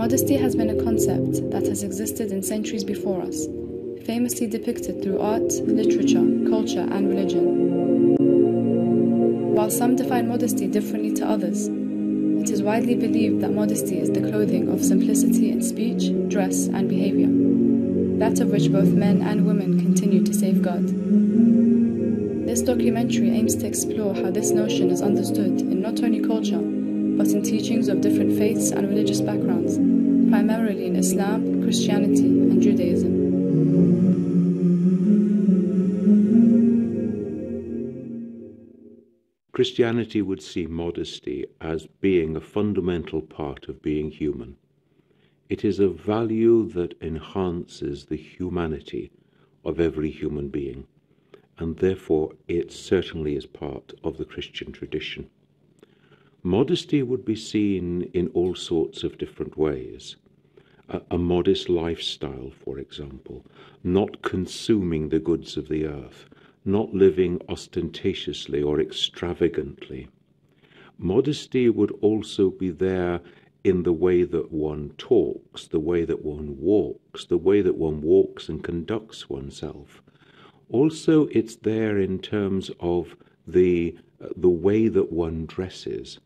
Modesty has been a concept that has existed in centuries before us, famously depicted through art, literature, culture, and religion. While some define modesty differently to others, it is widely believed that modesty is the clothing of simplicity in speech, dress, and behavior, that of which both men and women continue to safeguard. This documentary aims to explore how this notion is understood in not only culture, but in teachings of different faiths and religious backgrounds, primarily in Islam, Christianity, and Judaism. Christianity would see modesty as being a fundamental part of being human. It is a value that enhances the humanity of every human being, and therefore it certainly is part of the Christian tradition. Modesty would be seen in all sorts of different ways. A modest lifestyle, for example, not consuming the goods of the earth, not living ostentatiously or extravagantly. Modesty would also be there in the way that one talks, the way that one walks, the way that one walks and conducts oneself. Also, it's there in terms of the way that one dresses.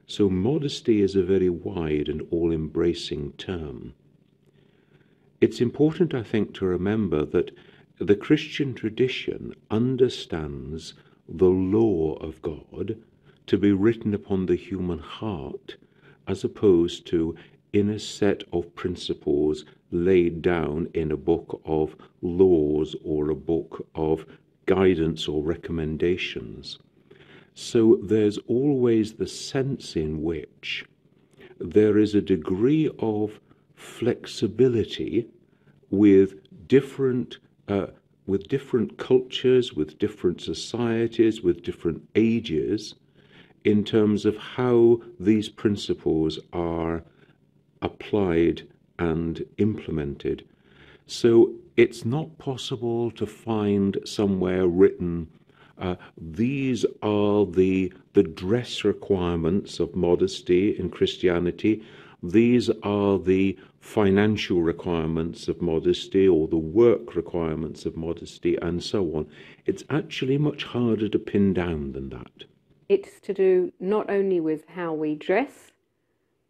So modesty is a very wide and all-embracing term. It's important, I think, to remember that the Christian tradition understands the law of God to be written upon the human heart, as opposed to in a set of principles laid down in a book of laws or a book of guidance or recommendations. So there's always the sense in which there is a degree of flexibility with different cultures, with different societies, with different ages, in terms of how these principles are applied and implemented. So it's not possible to find somewhere written, these are the dress requirements of modesty in Christianity, these are the financial requirements of modesty or the work requirements of modesty, and so on. It's actually much harder to pin down than that. It's to do not only with how we dress,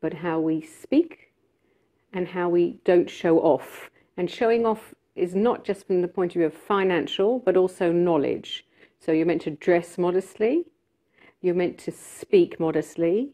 but how we speak and how we don't show off. And showing off is not just from the point of view of financial, but also knowledge. So you're meant to dress modestly, you're meant to speak modestly,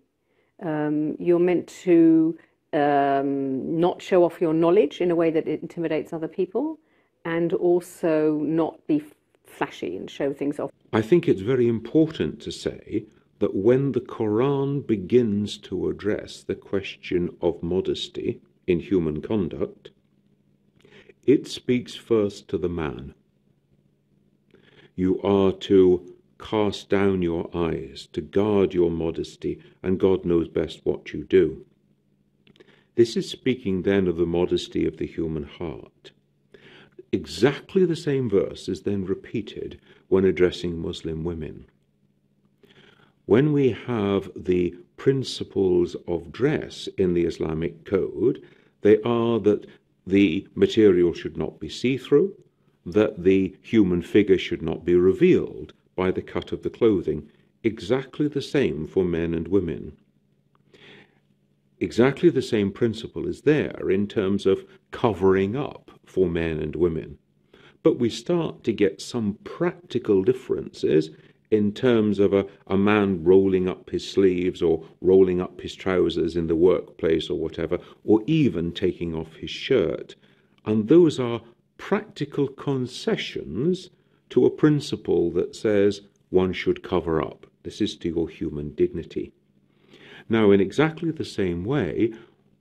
you're meant to not show off your knowledge in a way that it intimidates other people, and also not be flashy and show things off. I think it's very important to say that when the Quran begins to address the question of modesty in human conduct, it speaks first to the man. You are to cast down your eyes, to guard your modesty, and God knows best what you do. This is speaking then of the modesty of the human heart. Exactly the same verse is then repeated when addressing Muslim women. When we have the principles of dress in the Islamic code, they are that the material should not be see-through, that the human figure should not be revealed by the cut of the clothing. Exactly the same for men and women. Exactly the same principle is there in terms of covering up for men and women. But we start to get some practical differences in terms of a man rolling up his sleeves or rolling up his trousers in the workplace or whatever, or even taking off his shirt. And those are practical concessions to a principle that says one should cover up. This is to your human dignity. Now, in exactly the same way,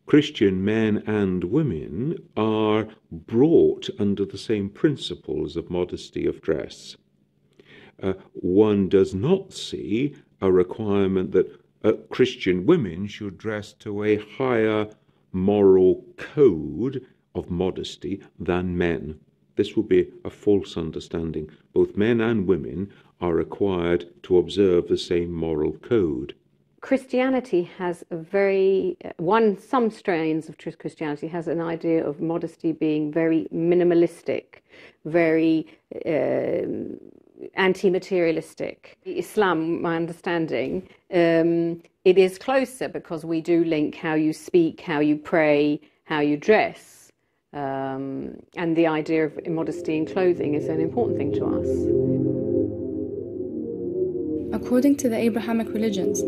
Christian men and women are brought under the same principles of modesty of dress. One does not see a requirement that Christian women should dress to a higher moral code of modesty than men. This would be a false understanding. Both men and women are required to observe the same moral code. Christianity has some strains of Christianity has an idea of modesty being very minimalistic, very anti-materialistic. Islam, my understanding, it is closer because we do link how you speak, how you pray, how you dress, and the idea of immodesty in clothing is an important thing to us. According to the Abrahamic religions,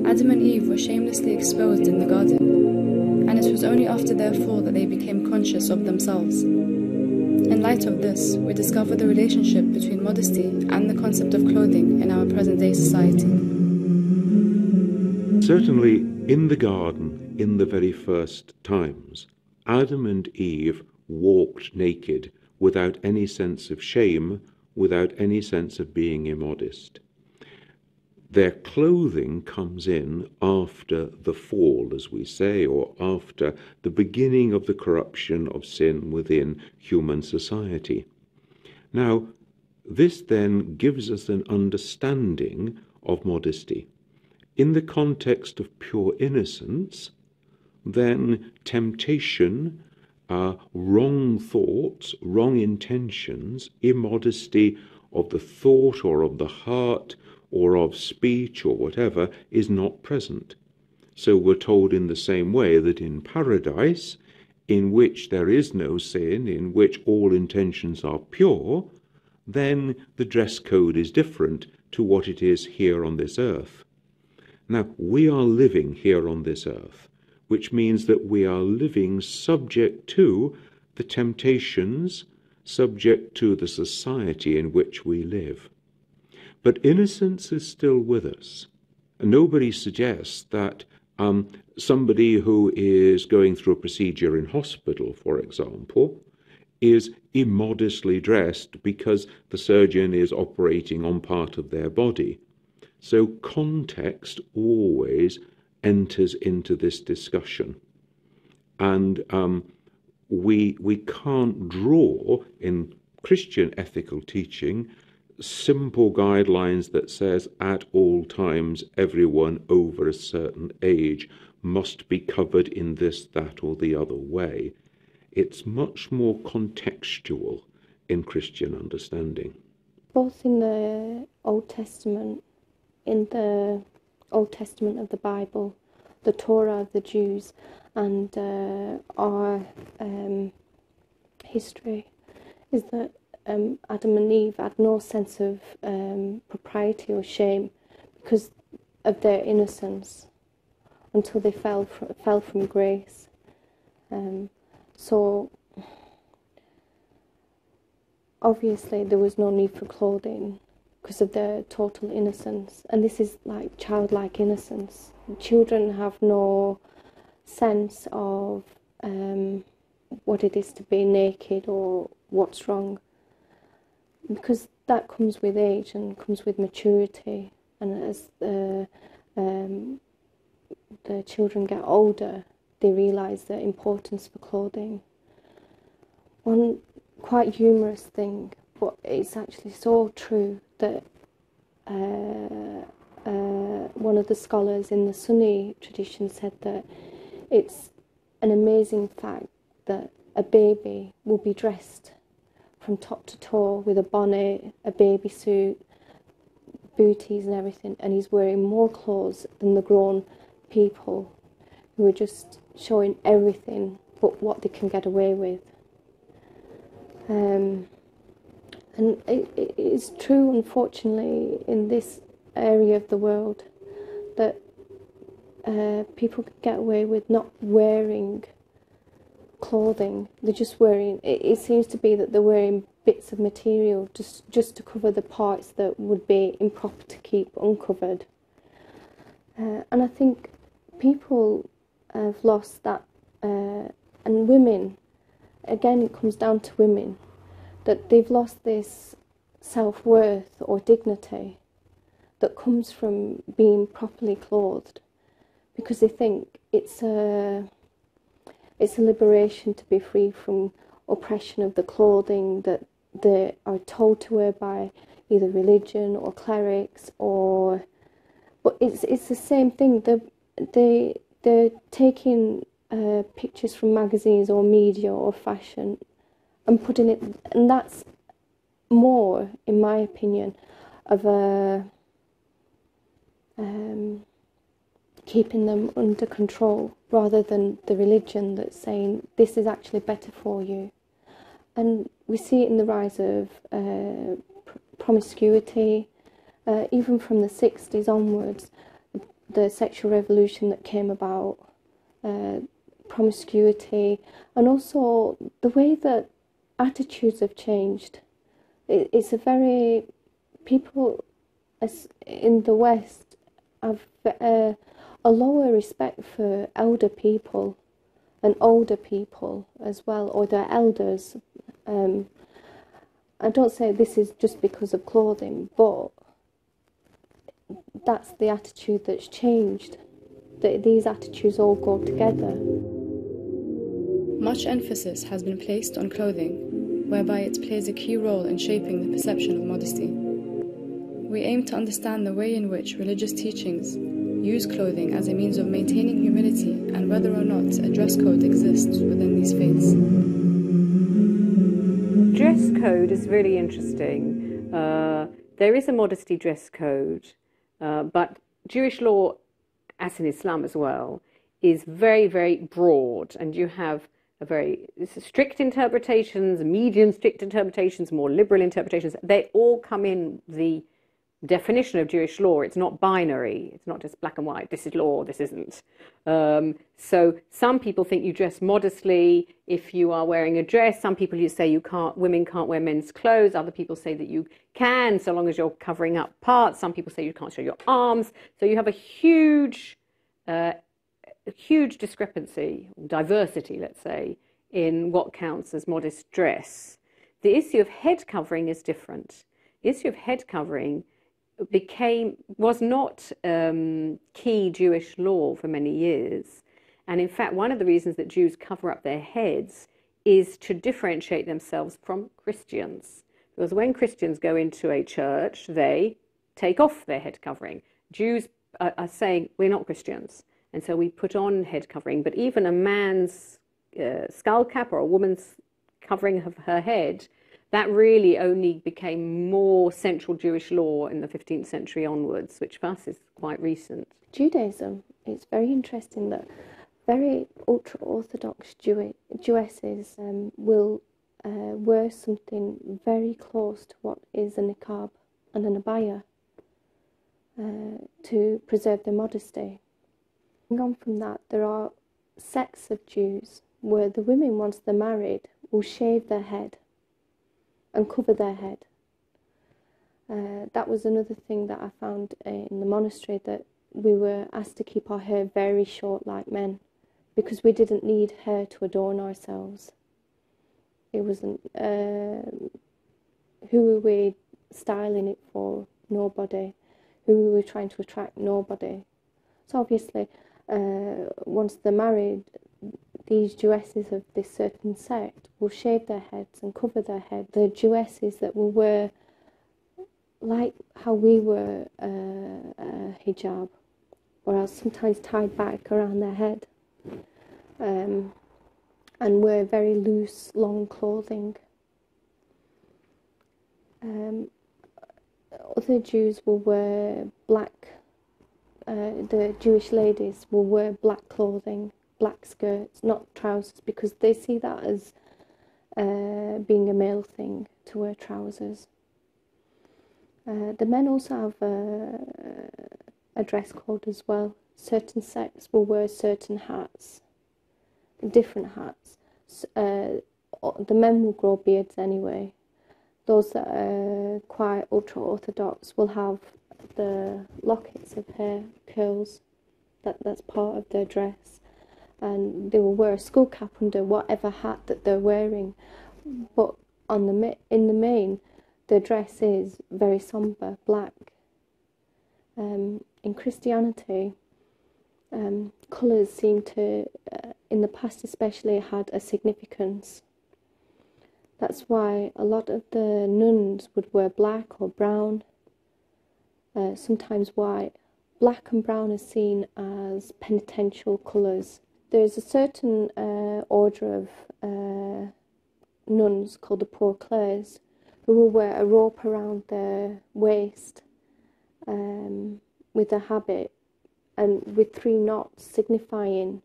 Adam and Eve were shamelessly exposed in the garden, and it was only after their fall that they became conscious of themselves. In light of this, we discover the relationship between modesty and the concept of clothing in our present-day society. Certainly, in the garden, in the very first times, Adam and Eve walked naked without any sense of shame, without any sense of being immodest. Their clothing comes in after the fall, as we say, or after the beginning of the corruption of sin within human society. Now, this then gives us an understanding of modesty. In the context of pure innocence, then temptation, wrong thoughts, wrong intentions, immodesty of the thought or of the heart, or of speech or whatever, is not present. So we're told in the same way that in paradise, in which there is no sin, in which all intentions are pure, then the dress code is different to what it is here on this earth. Now, we are living here on this earth, which means that we are living subject to the temptations, subject to the society in which we live. But innocence is still with us. Nobody suggests that somebody who is going through a procedure in hospital, for example, is immodestly dressed because the surgeon is operating on part of their body. So context always enters into this discussion. And we can't draw in Christian ethical teaching simple guidelines that says at all times everyone over a certain age must be covered in this, that, or the other way. It's much more contextual in Christian understanding. Both in the Old Testament, of the Bible, the Torah of the Jews, and our history, is that Adam and Eve had no sense of propriety or shame because of their innocence until they fell from grace. So obviously there was no need for clothing because of their total innocence, and this is like childlike innocence. Children have no sense of what it is to be naked or what's wrong, because that comes with age and comes with maturity, and as the children get older, they realise the importance for clothing. One quite humorous thing, but it's actually so true, that one of the scholars in the Sunni tradition said that it's an amazing fact that a baby will be dressed from top to toe with a bonnet, a baby suit, booties and everything, and he's wearing more clothes than the grown people who are just showing everything but what they can get away with. And it is true, unfortunately, in this area of the world, that people can get away with not wearing clothing. They're just wearing, it seems to be that they're wearing bits of material just to cover the parts that would be improper to keep uncovered. And I think people have lost that, and women, again it comes down to women, that they've lost this self-worth or dignity that comes from being properly clothed, because they think it's a liberation to be free from oppression of the clothing that they are told to wear by either religion or clerics or But it's the same thing. They're taking pictures from magazines or media or fashion and putting it, and that's more, in my opinion, of a keeping them under control rather than the religion that's saying this is actually better for you. And we see it in the rise of promiscuity, even from the 60s onwards, the sexual revolution that came about, promiscuity, and also the way that attitudes have changed. It's a very, people in the West have a lower respect for elder people and older people as well, or their elders. I don't say this is just because of clothing, but that's the attitude that's changed. These attitudes all go together. Much emphasis has been placed on clothing, whereby it plays a key role in shaping the perception of modesty. We aim to understand the way in which religious teachings use clothing as a means of maintaining humility and whether or not a dress code exists within these faiths. Dress code is really interesting. There is a modesty dress code, but Jewish law, as in Islam as well, is very, very broad, and you have strict interpretations, medium strict interpretations, more liberal interpretations. They all come in the definition of Jewish law. It's not binary. It's not just black and white. This is law, this isn't. So some people think you dress modestly if you are wearing a dress. Some people you say women can't wear men's clothes. Other people say that you can, so long as you're covering up parts. Some people say you can't show your arms. So you have a huge discrepancy, diversity, let's say, in what counts as modest dress. The issue of head covering is different. The issue of head covering was not key Jewish law for many years. And in fact, one of the reasons that Jews cover up their heads is to differentiate themselves from Christians. Because when Christians go into a church, they take off their head covering. Jews are saying, we're not Christians. And so we put on head covering. But even a man's skull cap or a woman's covering of her head, that really only became more central Jewish law in the 15th century onwards, which for us is quite recent. Judaism, it's very interesting that very ultra-Orthodox Jewesses will wear something very close to what is a niqab and an abaya to preserve their modesty. On from that, there are sects of Jews where the women, once they're married, will shave their head and cover their head. That was another thing that I found in the monastery, that we were asked to keep our hair very short like men because we didn't need hair to adorn ourselves. It wasn't, who were we styling it for? Nobody. Who were we trying to attract? Nobody. So obviously, once they're married, these Jewesses of this certain sect will shave their heads and cover their head. The Jewesses that will wear, like how we wear a hijab, or else sometimes tied back around their head, and wear very loose, long clothing. Other Jews will wear black, the Jewish ladies will wear black clothing, black skirts, not trousers, because they see that as being a male thing to wear trousers. The men also have a dress code as well. Certain sects will wear certain hats, different hats. The men will grow beards anyway. Those that are quite ultra-Orthodox will have the lockets of hair, curls, that's part of their dress. And they will wear a skull cap under whatever hat that they're wearing. But in the main, their dress is very sombre, black. In Christianity, colours seem to, in the past especially, had a significance. That's why a lot of the nuns would wear black or brown, sometimes white, black and brown are seen as penitential colours. There's a certain order of nuns called the Poor Clares who will wear a rope around their waist with a habit and with 3 knots signifying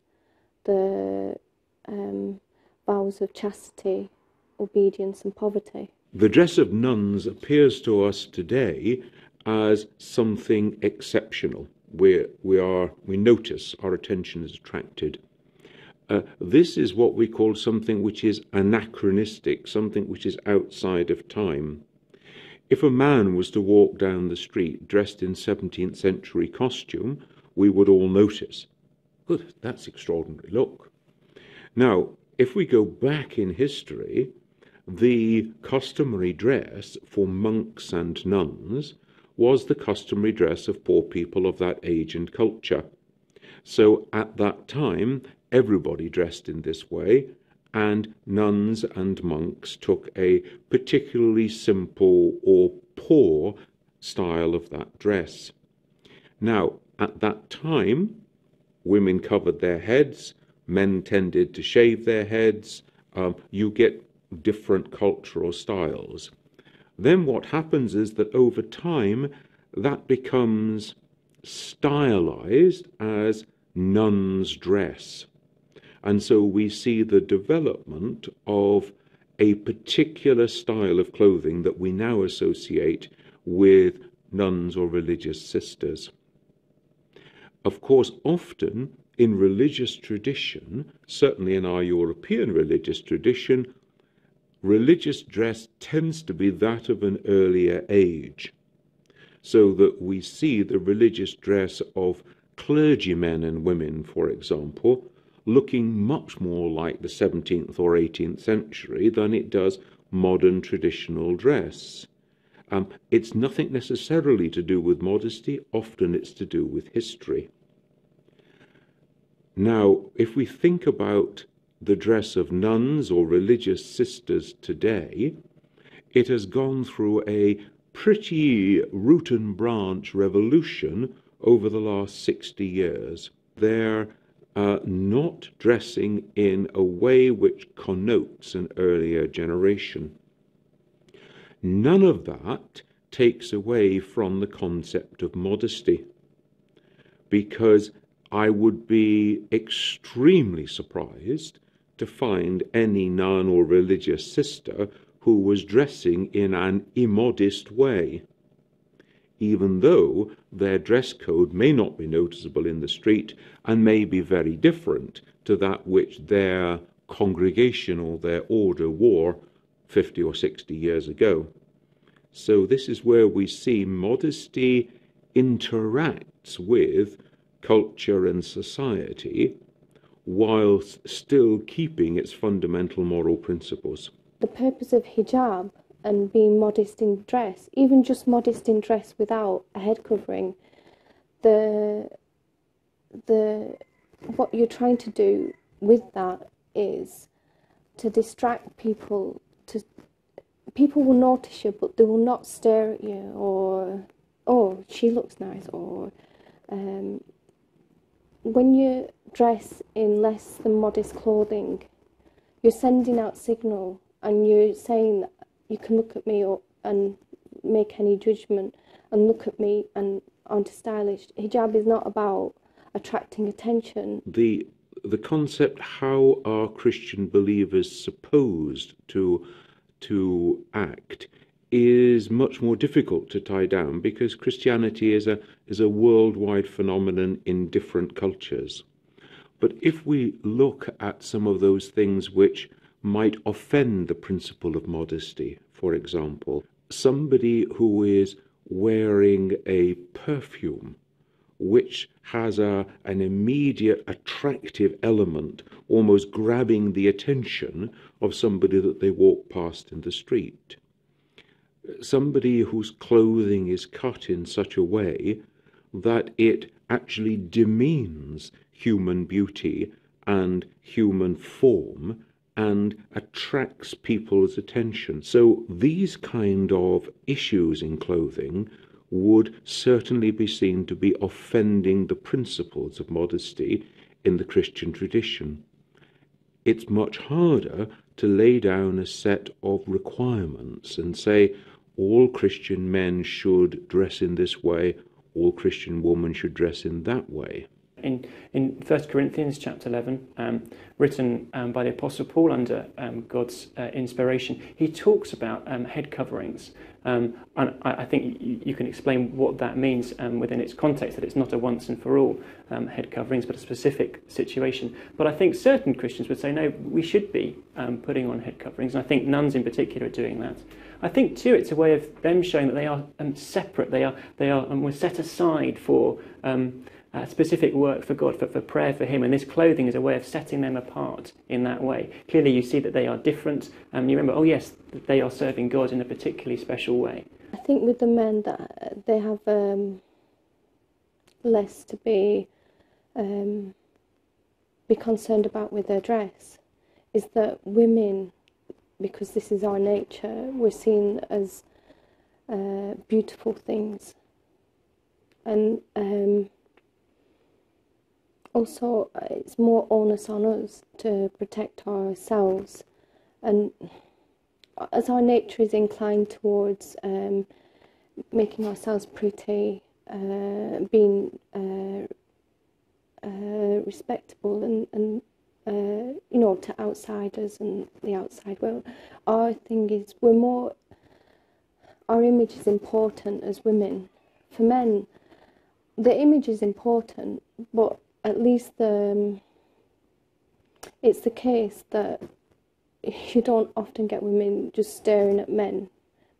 the vows of chastity, obedience and poverty. The dress of nuns appears to us today as something exceptional. We notice, our attention is attracted. This is what we call something which is anachronistic, something which is outside of time. If a man was to walk down the street dressed in 17th century costume, we would all notice, good, that's extraordinary look. Now, if we go back in history, the customary dress for monks and nuns was the customary dress of poor people of that age and culture. So at that time, everybody dressed in this way, and nuns and monks took a particularly simple or poor style of that dress. Now, at that time, women covered their heads, men tended to shave their heads. You get different cultural styles. Then what happens is that over time, that becomes stylized as nun's dress. And so we see the development of a particular style of clothing that we now associate with nuns or religious sisters. Of course, often in religious tradition, certainly in our European religious tradition, religious dress tends to be that of an earlier age, so that we see the religious dress of clergymen and women, for example, looking much more like the 17th or 18th century than it does modern traditional dress. It's nothing necessarily to do with modesty, often it's to do with history. Now, if we think about the dress of nuns or religious sisters today, it has gone through a pretty root and branch revolution over the last 60 years. They're not dressing in a way which connotes an earlier generation. None of that takes away from the concept of modesty, because I would be extremely surprised to find any nun or religious sister who was dressing in an immodest way, even though their dress code may not be noticeable in the street and may be very different to that which their congregation or their order wore 50 or 60 years ago. So this is where we see modesty interacts with culture and society whilst still keeping its fundamental moral principles. The purpose of hijab and being modest in dress, even just modest in dress without a head covering, what you're trying to do with that is to distract people. People will notice you, but they will not stare at you, or, oh, she looks nice, or when you dress in less than modest clothing, you're sending out signal, and you're saying that you can look at me and make any judgment and look at me and aren't stylish. Hijab is not about attracting attention. The concept, how are Christian believers supposed to act, is much more difficult to tie down, because Christianity is a worldwide phenomenon in different cultures. But if we look at some of those things which might offend the principle of modesty, for example, somebody who is wearing a perfume which has an immediate attractive element, almost grabbing the attention of somebody that they walk past in the street. Somebody whose clothing is cut in such a way that it actually demeans human beauty and human form and attracts people's attention. So these kind of issues in clothing would certainly be seen to be offending the principles of modesty in the Christian tradition. It's much harder to lay down a set of requirements and say all Christian men should dress in this way, all Christian women should dress in that way. In 1 Corinthians chapter 11, written by the Apostle Paul under God's inspiration, he talks about head coverings. And I think you can explain what that means within its context, that it's not a once and for all head coverings, but a specific situation. But I think certain Christians would say, no, we should be putting on head coverings, and I think nuns in particular are doing that. I think too it's a way of them showing that they are separate, they are set aside for specific work for God, for prayer for Him, and this clothing is a way of setting them apart in that way. Clearly you see that they are different, and you remember, oh yes, they are serving God in a particularly special way. I think with the men that they have less to be concerned about with their dress, is that women, because this is our nature, we're seen as beautiful things, and also it's more onus on us to protect ourselves, and as our nature is inclined towards making ourselves pretty, being respectable and you know, to outsiders and the outside world, our thing is our image is important as women. For men, the image is important, but at least it's the case that you don't often get women just staring at men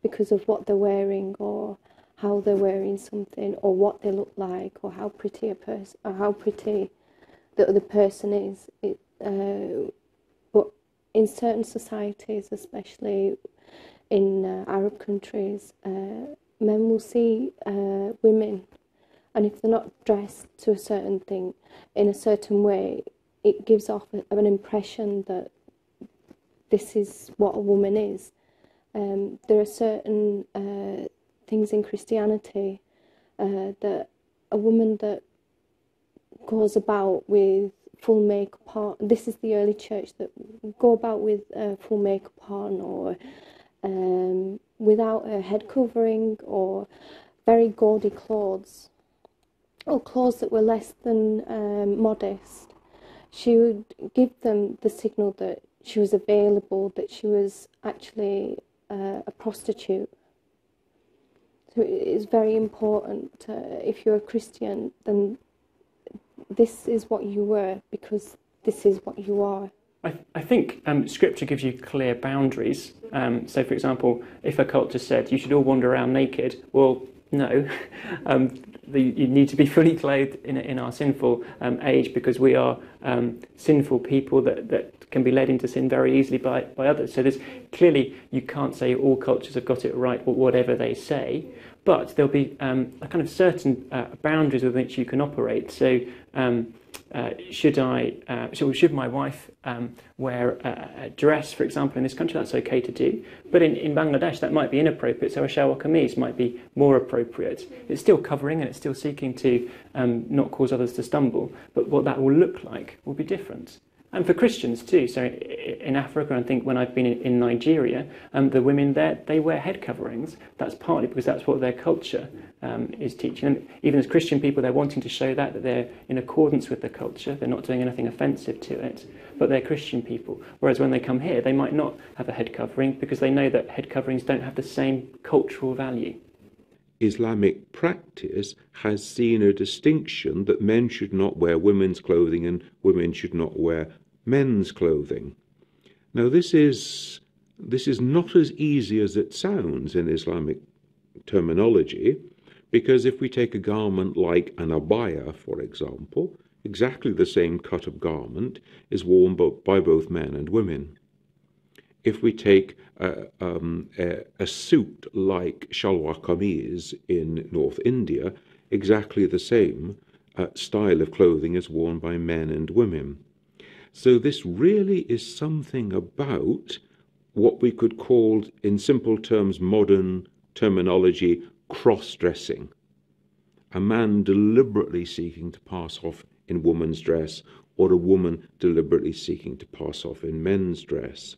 because of what they're wearing or how they're wearing something or what they look like or how pretty a person or how pretty the other person is. But in certain societies, especially in Arab countries, men will see women, and if they're not dressed to a certain thing in a certain way, it gives off an impression that this is what a woman is. There are certain things in Christianity that a woman that goes about with full makeup on, this is the early church, that go about with full makeup on or without a head covering or very gaudy clothes, or clothes that were less than modest. She would give them the signal that she was available, that she was actually a prostitute. So it is very important, if you're a Christian, then this is what you were, because this is what you are. I think Scripture gives you clear boundaries. So, for example, if a culture said you should all wander around naked, well, no. You need to be fully clothed in our sinful age, because we are sinful people that can be led into sin very easily by others. So there's clearly, you can't say all cultures have got it right, or whatever they say, but there'll be a kind of certain boundaries within which you can operate. So should my wife wear a dress, for example, in this country? That's okay to do. But in Bangladesh, that might be inappropriate. So a shalwar kameez might be more appropriate. It's still covering and it's still seeking to not cause others to stumble. But what that will look like will be different. And for Christians too. So in Africa, I think when I've been in Nigeria, the women there, they wear head coverings. That's partly because that's what their culture is teaching. And even as Christian people, they're wanting to show that they're in accordance with the culture. They're not doing anything offensive to it, but they're Christian people. Whereas when they come here, they might not have a head covering because they know that head coverings don't have the same cultural value. Islamic practice has seen a distinction that men should not wear women's clothing and women should not wear men's clothing. Now this is not as easy as it sounds in Islamic terminology, because if we take a garment like an abaya, for example, exactly the same cut of garment is worn by both men and women. If we take a suit like shalwar kameez in North India, exactly the same style of clothing is worn by men and women. So this really is something about what we could call, in simple terms, modern terminology, cross-dressing, a man deliberately seeking to pass off in woman's dress, or a woman deliberately seeking to pass off in men's dress.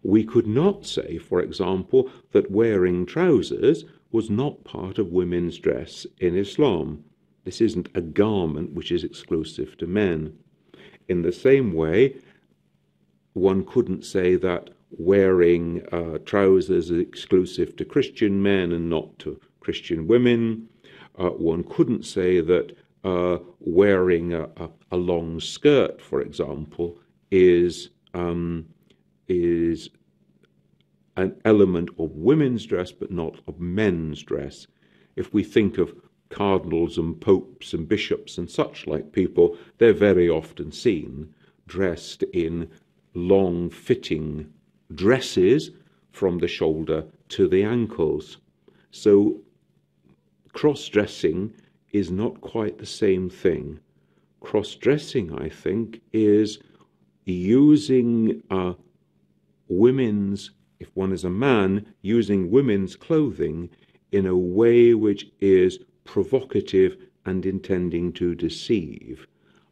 We could not say, for example, that wearing trousers was not part of women's dress in Islam. This isn't a garment which is exclusive to men. In the same way, one couldn't say that wearing trousers is exclusive to Christian men and not to Christian women. One couldn't say that wearing a long skirt, for example, is an element of women's dress but not of men's dress. If we think of cardinals and popes and bishops and such like people, they're very often seen dressed in long fitting dresses from the shoulder to the ankles. So cross-dressing is not quite the same thing. Cross-dressing, I think, is using women's, if one is a man, using women's clothing in a way which is provocative and intending to deceive.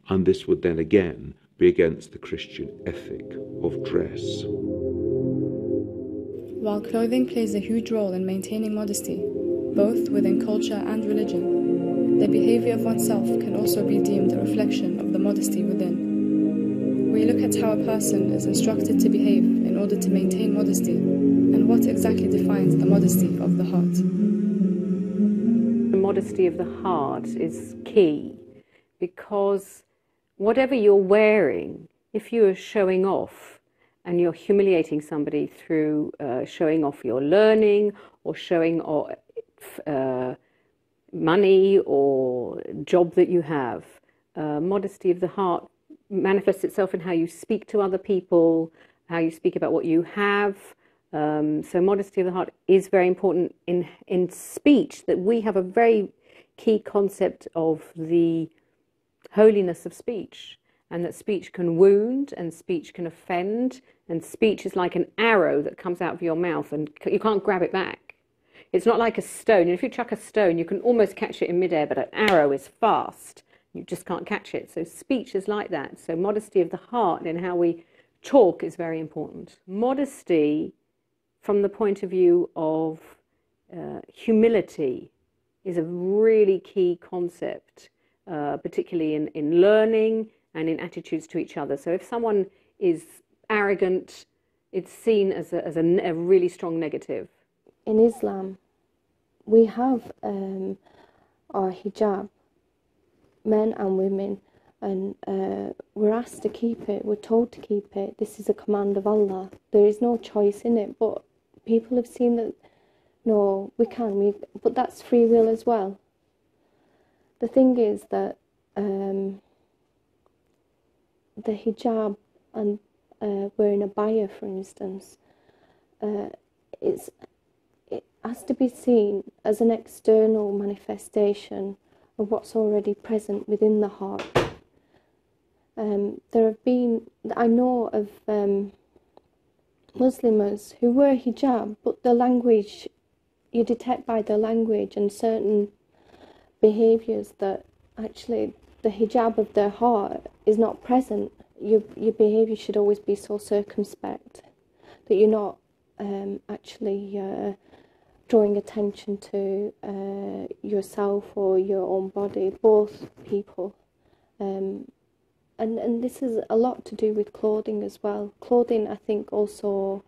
And this would then again be against the Christian ethic of dress. While clothing plays a huge role in maintaining modesty, both within culture and religion, the behavior of oneself can also be deemed a reflection of the modesty within. We look at how a person is instructed to behave in order to maintain modesty, and what exactly defines the modesty of the heart. The modesty of the heart is key, because whatever you're wearing, if you are showing off and you're humiliating somebody through showing off your learning or showing off money or job that you have, modesty of the heart manifests itself in how you speak to other people, how you speak about what you have. So modesty of the heart is very important in speech, that we have a very key concept of the holiness of speech, and that speech can wound and speech can offend, and speech is like an arrow that comes out of your mouth and you can't grab it back. It's not like a stone. If you chuck a stone, you can almost catch it in midair, but an arrow is fast. You just can't catch it. So speech is like that. So modesty of the heart in how we talk is very important. Modesty from the point of view of humility is a really key concept, particularly in learning and in attitudes to each other. So if someone is arrogant, it's seen as a really strong negative. In Islam, we have our hijab, men and women, and we're asked to keep it, we're told to keep it. This is a command of Allah. There is no choice in it, but people have seen that, no, but that's free will as well. The thing is that the hijab and wearing a baya, for instance, it has to be seen as an external manifestation of what's already present within the heart. I know of Muslims who wear hijab, but the language, you detect by the language and certain behaviours that actually the hijab of their heart is not present. Your behaviour should always be so circumspect that you're not actually drawing attention to yourself or your own body, both people. And this is a lot to do with clothing as well. Clothing, I think, also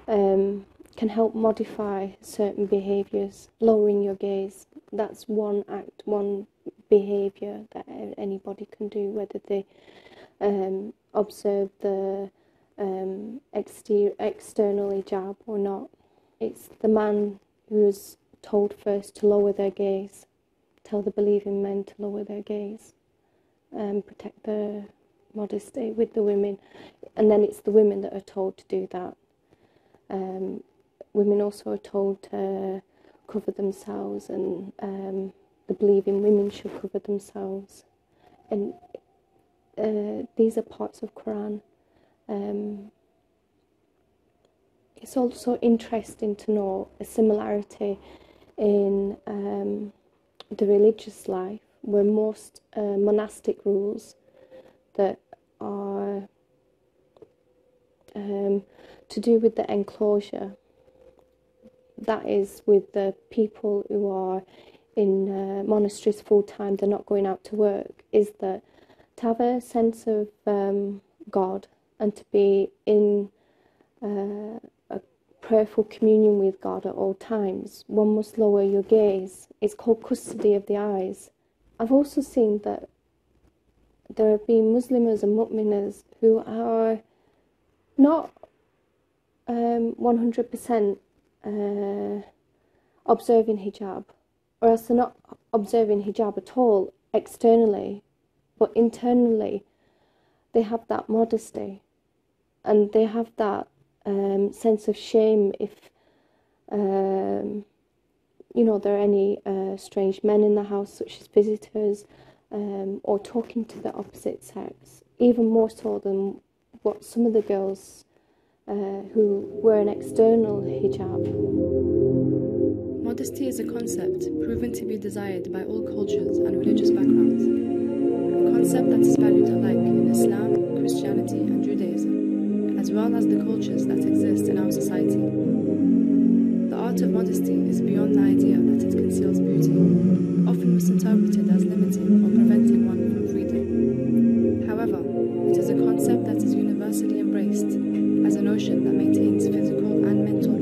can help modify certain behaviours, lowering your gaze. That's one act, one behaviour that anybody can do, whether they observe the external hijab or not. It's the man who is told first to lower their gaze, tell the believing men to lower their gaze, protect their modesty with the women, and then it's the women that are told to do that. Women also are told to cover themselves, and the believing women should cover themselves. And these are parts of Quran. It's also interesting to know a similarity in the religious life were most monastic rules that are to do with the enclosure. That is, with the people who are in monasteries full time, they're not going out to work, is that to have a sense of God and to be in a prayerful communion with God at all times, one must lower your gaze. It's called custody of the eyes. I've also seen that there have been Muslims and mu'minas who are not 100% observing hijab, or else they're not observing hijab at all externally, but internally they have that modesty and they have that sense of shame if you know, there are any strange men in the house, such as visitors, or talking to the opposite sex, even more so than what some of the girls who wear an external hijab. Modesty is a concept proven to be desired by all cultures and religious backgrounds. A concept that is valued alike in Islam, Christianity, and Judaism, as well as the cultures that exist in our society. The art of modesty is beyond the idea that it conceals beauty, often misinterpreted as limiting or preventing one from freedom. However, it is a concept that is universally embraced as a notion that maintains physical and mental